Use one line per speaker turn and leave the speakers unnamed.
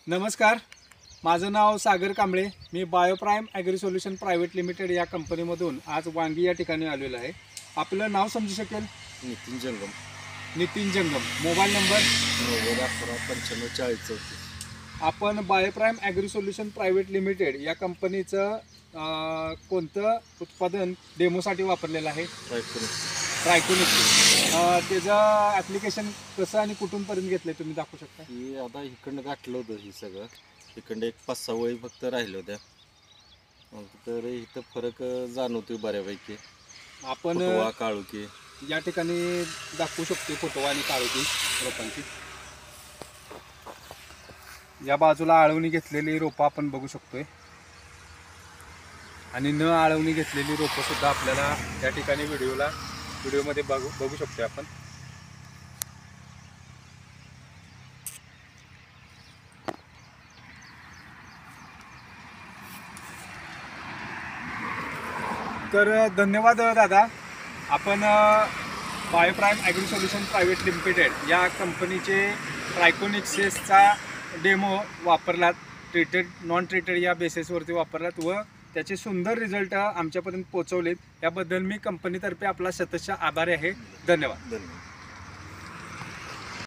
नमस्कार, माझं नाव सागर कांबळे. मी बायोप्राईम agree solution private limited या कंपनीमधून आज वांगी या ठिकाणी आलेलो आहे. आपलं नाव समजू शकेल?
नितीन जंगम.
नितीन जंगम. Mobile number?
9011954034.
आपण बायोप्राईम ॲग्री सोल्युशन प्रायव्हेट लिमिटेड या कंपनीचं कोणतं उत्पादन डेमोसाठी वापरलेलं आहे? ट्रायकोनिक्स. त्याचं ॲप्लिकेशन कसं आणि कुठूनपर्यंत घेतलं आहे तुम्ही दाखवू शकता?
ही आता इकडनं गाठलं होतं ही सगळं. इकडं एक 5-6 वळी फक्त राहिल्या होत्या. मग तर इथं फरक जाणवतोय बऱ्यापैकी.
आपण
फुटवा, काळुकी
या ठिकाणी दाखवू शकतो फुटवा आणि काळोखी रोपांची. या बाजूला आळवणी घेतलेली रोपं आपण बघू शकतोय आणि न आळवणी घेतलेली रोपं सुद्धा आपल्याला या ठिकाणी व्हिडिओमध्ये बघू शकतोय आपण. तर धन्यवाद दादा. आपण बायोप्राईम ॲग्री सोल्युशन प्रायव्हेट लिमिटेड या कंपनीचे ट्रायकोनिक्सेसचा डेमो वापरलात. ट्रीटेड नॉन ट्रीटेड या बेसिसवरती वापरलात व त्याचे सुंदर रिझल्ट आमच्यापर्यंत पोहोचवलेत. याबद्दल मी कंपनीतर्फे आपला शतशः आभारी आहे. धन्यवाद.